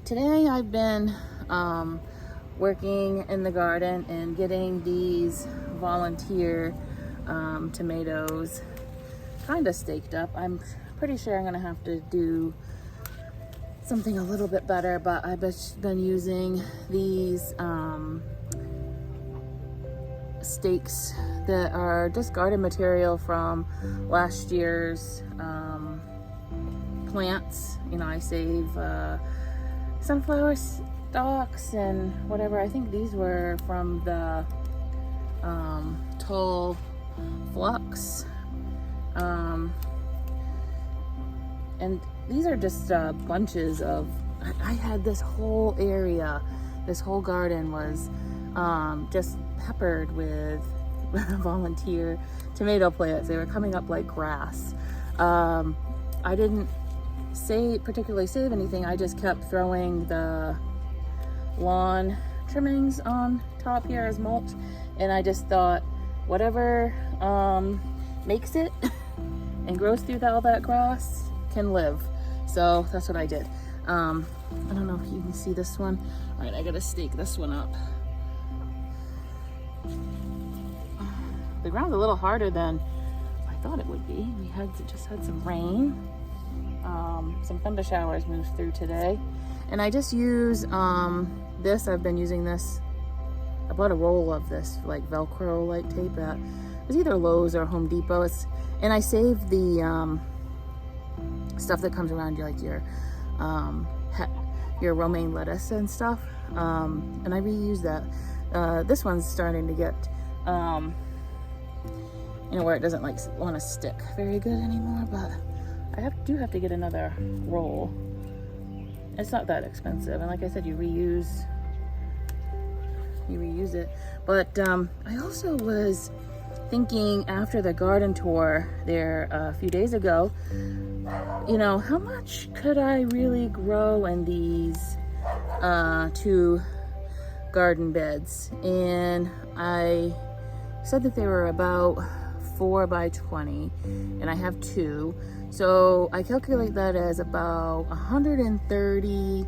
today I've been working in the garden and getting these volunteer tomatoes kind of staked up. I'm pretty sure I'm gonna have to do something a little bit better, but I've been using these stakes that are just garden material from last year's plants. You know, I save sunflower stalks and whatever. I think these were from the tall phlox, and these are just bunches of, I had this whole area, this whole garden was just peppered with volunteer tomato plants. They were coming up like grass. I didn't particularly save anything. I just kept throwing the lawn trimmings on top here as mulch, and I just thought whatever makes it and grows through all that grass can live. So that's what I did. I don't know if you can see this one. All right, I gotta stake this one up. The ground's a little harder than I thought it would be. We just had some rain. Some thunder showers moved through today. And I just use this. I've been using this. I bought a roll of this like Velcro like tape at, it was either Lowe's or Home Depot. And I save the stuff that comes around like your romaine lettuce and stuff. And I reuse that. This one's starting to get you know, where it doesn't like want to stick very good anymore, but I do have to get another roll. It's not that expensive, and like I said, you reuse it. But I also was thinking after the garden tour there a few days ago, you know, how much could I really grow in these 2 garden beds? And I said that they were about 4 by 20, and I have 2. So I calculate that as about 130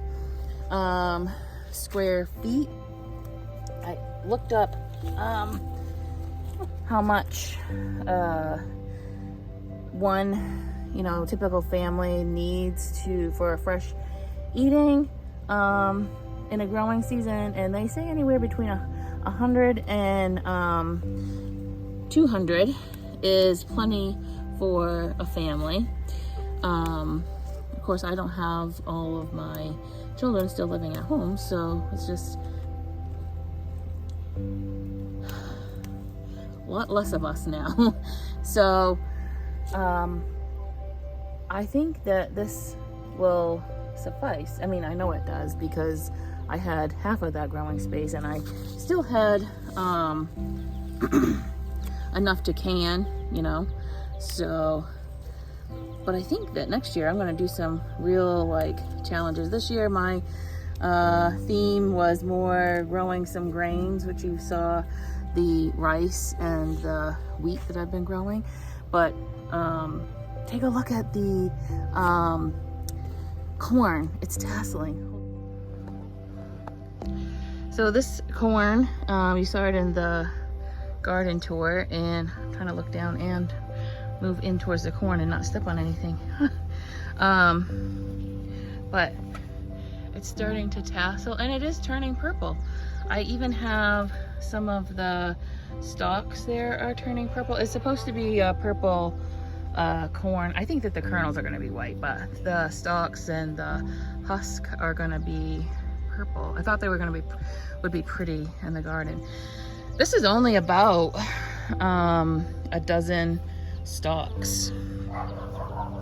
square feet. I looked up how much one, you know, typical family needs for a fresh eating in a growing season, and they say anywhere between 100 and 200 is plenty for a family. Of course, I don't have all of my children still living at home, so it's just a lot less of us now. So I think that this will suffice. I mean, I know it does because I had half of that growing space, and I still had enough to can, you know. So, but I think that next year I'm going to do some real like challenges. This year my theme was more growing some grains, which you saw the rice and the wheat that I've been growing. But take a look at the corn. It's tasseling. So this corn, you saw it in the garden tour, and I'm trying to look down and move in towards the corn and not step on anything. But it's starting to tassel, and it is turning purple. I even have some of the stalks there are turning purple. It's supposed to be a purple corn. I think that the kernels are going to be white, but the stalks and the husk are going to be purple. I thought they were going to would be pretty in the garden. This is only about a dozen stalks,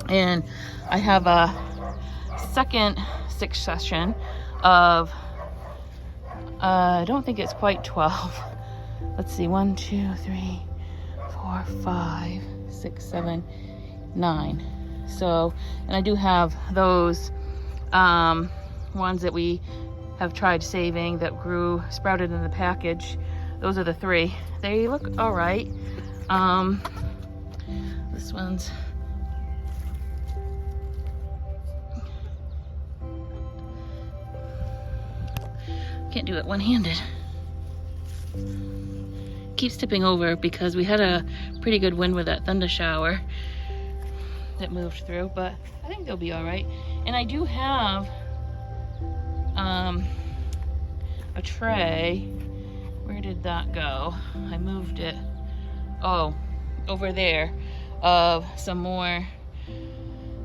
and I have a second succession of I don't think it's quite 12. Let's see, 1, 2, 3, 4, 5, 6, 7, 9. So, and I do have those ones that we have tried saving that sprouted in the package. Those are the 3. They look all right. This one's Can't do it one-handed. Keeps tipping over because we had a pretty good wind with that thunder shower that moved through, but I think they'll be all right. And I do have a tray. Where did that go? I moved it. Oh, over there, of some more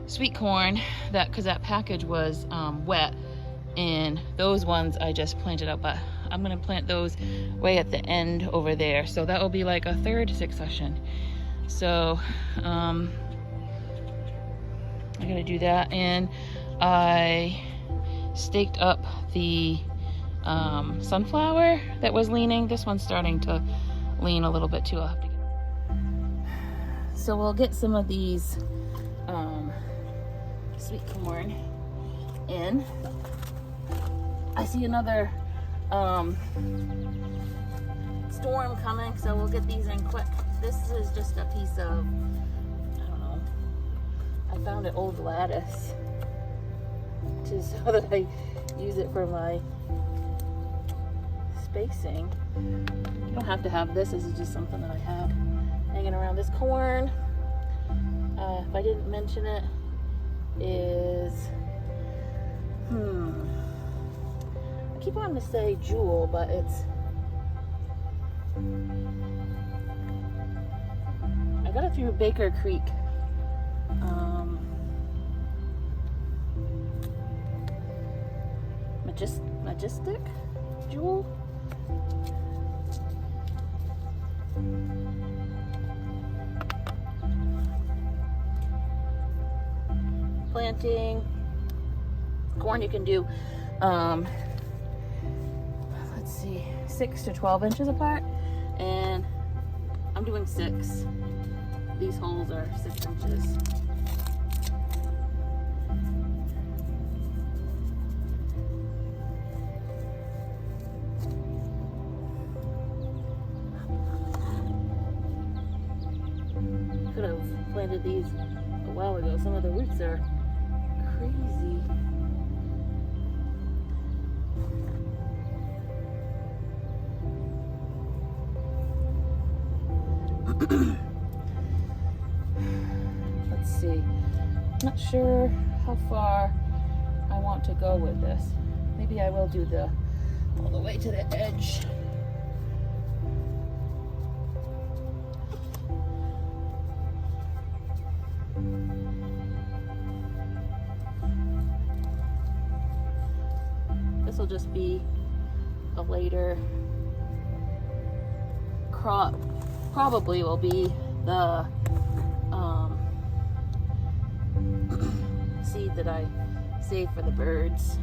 sweet corn, that because that package was wet, and those ones I just planted out, but I'm gonna plant those way at the end over there, so that will be like a third succession. So I gotta do that. And I staked up the sunflower that was leaning. This one's starting to lean a little bit too. I'll have to get... So we'll get some of these sweet corn in. I see another storm coming, so we'll get these in quick. This is just a piece of, I don't know, I found an old lattice just so that I use it for my spacing. You don't have to have this. This is just something that I have hanging around. This corn, if I didn't mention it, is I keep wanting to say jewel, but it's, I got it through Baker Creek. Majestic jewel. Planting corn, you can do let's see, 6 to 12 inches apart, and I'm doing 6. These holes are 6 inches. Could have planted these a while ago. Some of the roots are crazy. Let's see. Not sure how far I want to go with this. Maybe I will do the all the way to the edge. This will just be a later crop. Probably will be the seed that I save for the birds.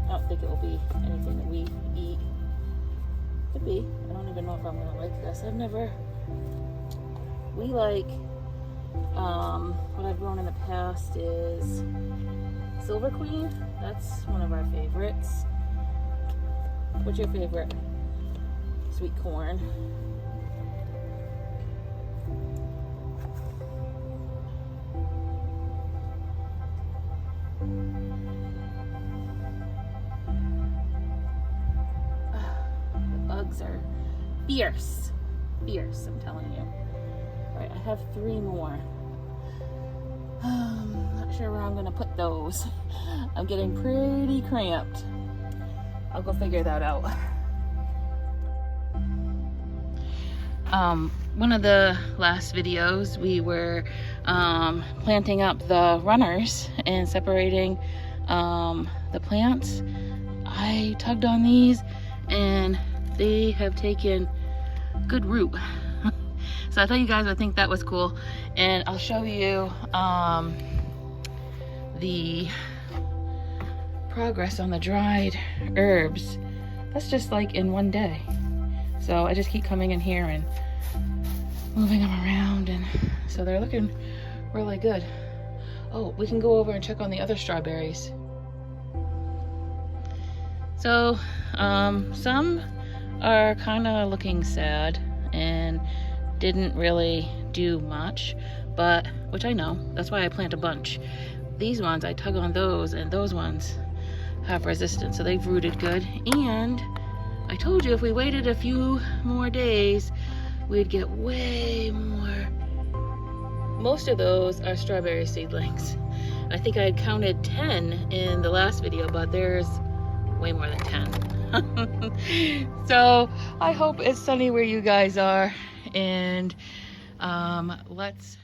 I don't think it will be anything that we eat. Could be. I don't even know if I'm gonna like this. We like, what I've grown in the past is Silver Queen. That's one of our favorites. What's your favorite sweet corn? Are fierce, I'm telling you. All right, I have 3 more. Not sure where I'm gonna put those. I'm getting pretty cramped. I'll go figure that out. One of the last videos we were planting up the runners and separating the plants. I tugged on these and they have taken good root. So I thought you guys would think that was cool. And I'll show you the progress on the dried herbs. That's just like in one day. So I just keep coming in here and moving them around, and so they're looking really good. Oh, we can go over and check on the other strawberries. So some are kind of looking sad and didn't really do much, but which I know, that's why I plant a bunch. These ones I tug on those, and those ones have resistance, so they've rooted good. And I told you if we waited a few more days, we'd get way more. Most of those are strawberry seedlings. I think I had counted 10 in the last video, but there's way more than 10. So I hope it's sunny where you guys are, and let's